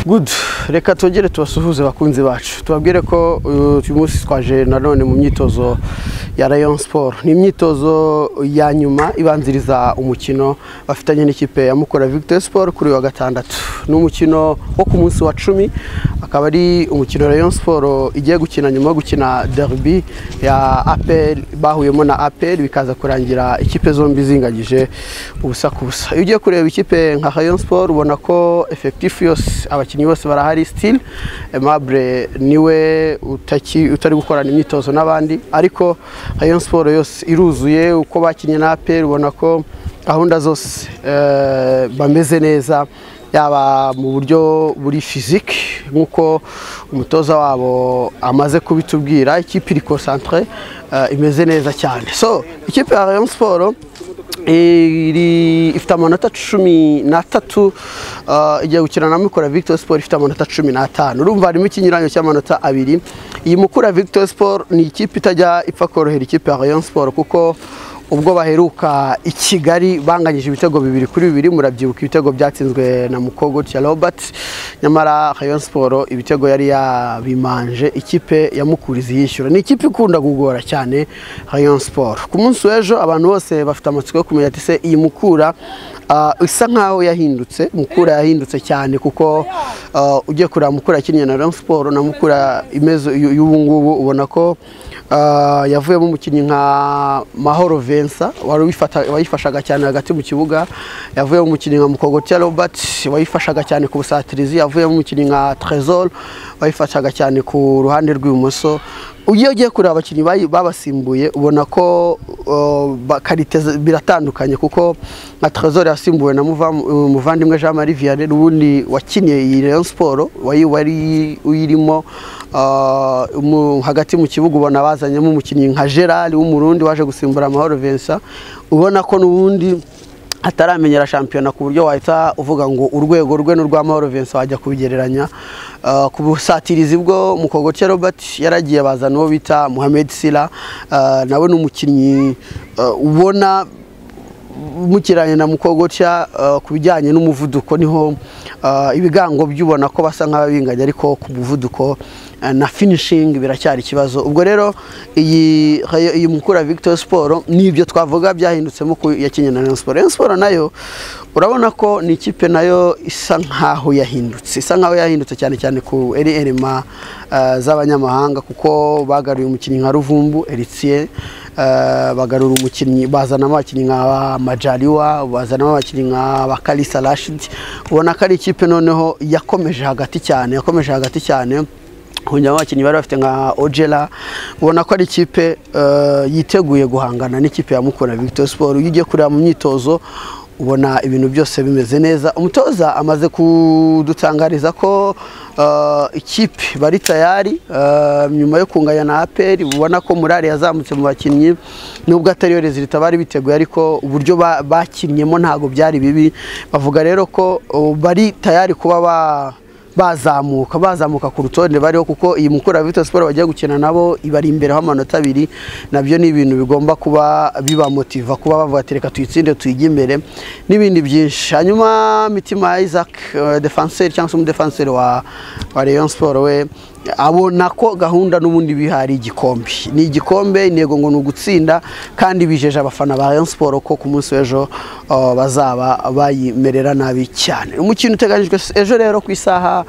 Good, reka tugere tubasuhuze bakunzi bacu. Tubabwire ko uyu munsi twaje nanone mu myitozo ya Rayon Sport. Ni imyitozo ya nyuma ibanziriza umukino bafitanye n'ikipe ya Mukura Victory Sport kuri wa gatandatu. Ni umukino wo ku munsi wa 10, akaba ari umukino Rayon Sport igiye gukina nyuma yo gukina derby ya APR, bahuyemo na APR bikaza kurangira ikipe zombi zingagije ubusa ku busa. Iyo ugiye kureba ikipe nka Rayon Sport ubona ko effective yose abakinnyi bose barahari still. Mbere niwe utari gukorana imyitozo n'abandi, ariko Rayon Sport yose iruzuye. Uko bakinye na APR ubona ko gahunda zose bameze neza, yaba mu buryo buri physique nkuko umutoza wabo amaze kubitubwira. Ikipe iri concentré, imeze neza cyane. So ikipe ya Rayon Sport ifite amanota 13, igiye gukina na Mukura Victory Sport ifite amanota 15. Urumva harimo ikinyuranyo cy'amanota 2. Iyi Mukura Victory Sport ni ikipe itajya ipfa korohera ikipe ya Rayon Sport, kuko ubwo baheruka i Kigali banganyije ibitego 2-2. Murabyibuka ibitego byatsinzwe na Mukogo cya Robert, nyamara Rayon Sport ibitego yari yabimanje ikipe ya Mukura iziyishyura. Ni ikipe ikunda kugora cyane Rayon Sport. Ku munsi w'ejo abantu bose bafite amatsiko yo kumenya ati se iyi Mukura isa nkaho yahindutse. Mukura yahindutse cyane, kuko ugiye kureba Mukura yakinnye na Rayon Sport na Mukura imeze y'ubu ngubu ubona ko yavuyemo umukinnyi nka Mahoro Vensa wayifashaga cyane hagati mu kibuga, yavuyemo umukinnyi nka Mukogo cya Robert wayifashaga cyane ku busatirizi, yavuyemo umukinnyi nka Trésor wayifashaga cyane ku ruhande rw'ibumoso. Ugiye kureba abakinnyi babasimbuye ubona ko karite biratandukanye, kuko nka Trésor yasimbuwe na muvandimwe Jean Marie Vianney, ubundi wakiniye iyi Rayon Sport wari uyirimo. Hagati mu kibuga ubona bazanyemo umukinnyi nka Gerard w'umurundi waje gusimbura Mahoro Vincent. Ubona ko n'ubundi ataramenyera shampiyona ku buryo wahita uvuga ngo urwego rwe n'urwa Mahoro Vincent wajya kubigereranya. Ku busatirizi bwo Mukogo cya Robert yaragiye bazana uwo bita Mohamed Sila, nawe n'umukinnyi ubona mukiranye na Mukogo cya ku bijyanye n'umuvuduko niho ibigango byubona ko basa nk'ababinganya, ariko ku muvuduko na finishing biracyari ikibazo. Ubwo rero iyi Mukura Victory Sport nibyo twavuga byahindutsemo ku yakinye na Rayon Sport. Rayon Sport nayo urabona ko ni ikipe nayo isa nkaho yahindutse cyane cyane ku elema z'abanyamahanga, kuko bagaruye umukinnyi nka Ruvumbu Eritier, bagarura umukinnyi bazana abakinnyi nka Majaliwa, bazana abakinnyi nka Bakalisa Rashid. Ubona ko ari ikipe noneho yakomeje hagati cyane. Hunja abakinnyi bari bafite nka Ojela. Ubona ko ari ikipe yiteguye guhangana n'ikipe ya Mukura Victory Sport. Ugiye kureba mu myitozo ubona ibintu byose bimeze neza. Umutoza amaze kudutangariza ko ikipe bari tayari nyuma yo kunganya na APR. Ubona ko morale yazamutse mu bakinnyi, nubwo atari yo resultat bari biteguye, ariko uburyo bakinnyemo ntago byari bibi. Bavuga rero ko bari tayari kuba bazamuka ku rutonde bariho, kuko iyi Mukura Victory Sport bagiye gukina nabo ibari imbere ho amanota 2. Nabyo ni ibintu bigomba kuba biba motiva, kuba bavuga ati reka tuyitsinde tuyige imbere n'ibindi byinshi. Hanyuma Mitima Isaac, defenseur cyangwa se defenseur wa Rayon Sport, we abona ko gahunda n'ubundi bihari igikombe. Ni igikombe, intego ngo n'ugutsinda, kandi bijeje abafana ba Rayon Sport ko ku munsi w'ejo bazaba bayimerera nabi cyane. Umukino uteganyijwe ejo rero ku isaha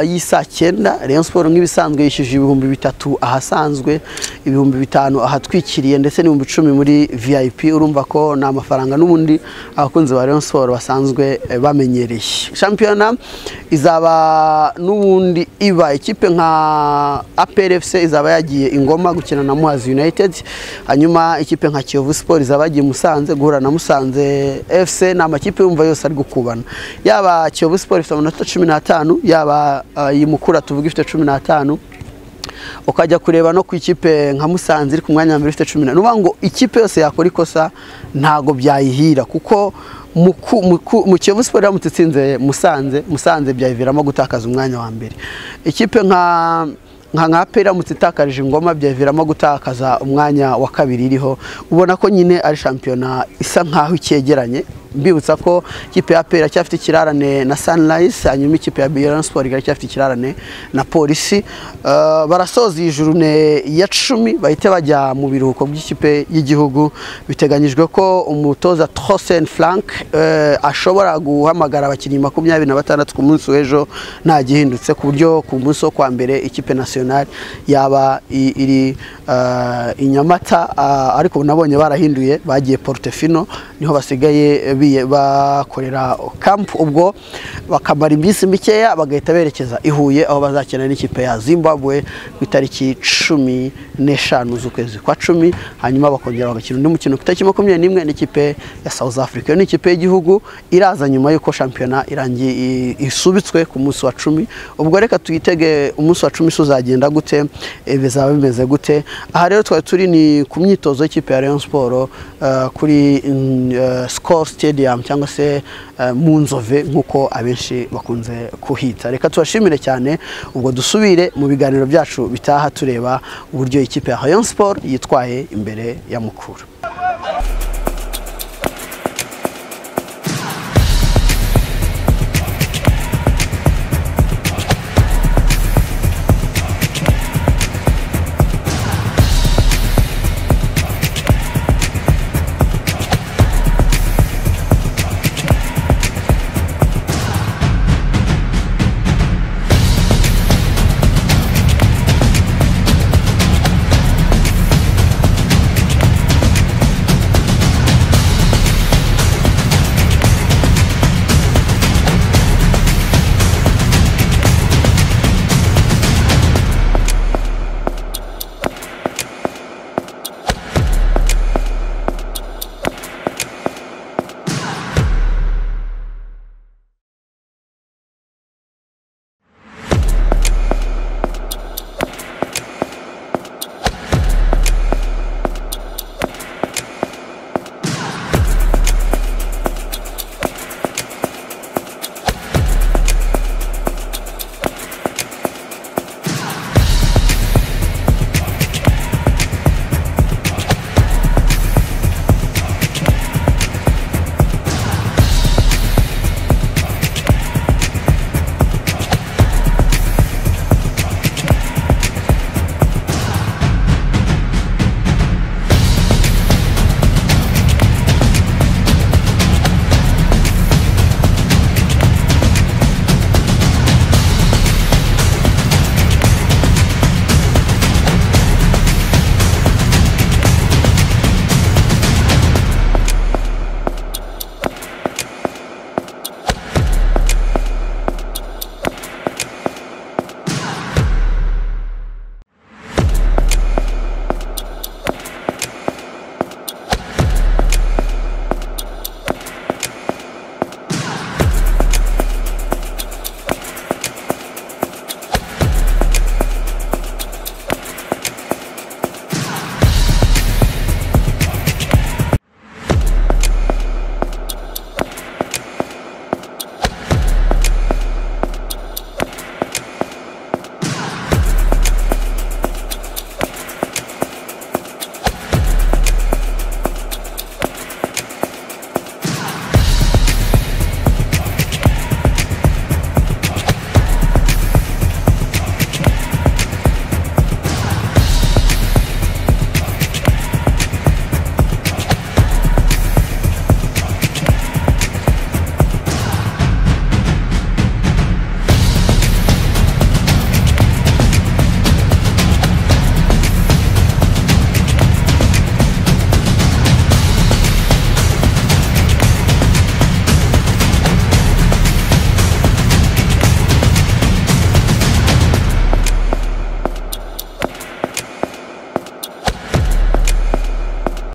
y'isa 9. Rayon Sport nk'ibisanzwe yishije 3,000 ahasanzwe, 5,000 ahatwikiriye, ndetse n'10,000 muri VIP. Urumva ko na amafaranga n'ubundi abakunzi ba Rayon Sport basanzwe bamenyereye. Championa izaba n'ubundi iba ikipe nka APR FC izaba yagiye Ingoma gukina na Muhazi United. Hanyuma ikipe nka Kiyovu Sport izaba yagiye Musanze guhura na Musanze FC. Na amakipe yumva yose ari gukubana, yaba Kiyovu Sport ifite amanota 15, yaba iyi Mukura tuvuga ifite 15. Ukajya kureba no ku ikipe nka Musanze iri ku mwanya wa mbere ifite 10. Nuba ngo ikipe yose yakora ikosa ntago byayihira, kuko mu Kiyovu Sport yamutsinze Musanze byayiviramo gutakaza umwanya wa mbere. Ikipe nka APR mutitakarije Ingoma byaviramo gutakaza umwanya wa kabiri iriho. Ubona ko nyine ari shampiyona isa nkaho icyegeranye. mbibutsa ko ikipe ya APR cyafite ikirarane na Sunrise, hanyuma ikipe ya Rayon Sport cyafite ikirarane na Polisi. Barasoza ijuru ne ya 10 bahite bajya mu biruhuko by'ikipe y'igihugu. Biteganyijwe ko umutoza Trossen Frank ashobora guhamagara abakinnyi 26 ku munsi w'ejo nta gihindutse, ku buryo ku munsi wo kwa mbere ikipe nationale yaba iri Inyamata, ariko nabonye barahinduye bagiye Portofino, niho basigaye bakorera camp, ubwo bakamara iminsi mikeya bagahita berekeza i Huye aho bazakina n'ikipe ya Zimbabwe ku itariki 15 z'ukwezi kwa 10, hanyuma bakongera bagakina undi mukino ku itariki 21 n'ikipe ya South Africa. Ni ikipe y'igihugu iraza nyuma yuko shampiyona irangiye isubitswe ku munsi wa 10. Ubwo reka tuyitege umunsi wa 10 uzagenda gute, bizaba bimeze gute. Aha rero twari turi ni ku myitozo y'ikipe ya Rayon Sport kuri Score Stadium cyangwa se mu Nzove nkuko abenshi bakunze kuhita. Reka tubashimire cyane, ubwo dusubire mu biganiro byacu bitaha tureba uburyo ikipe ya Rayon Sport yitwaye imbere ya Mukura.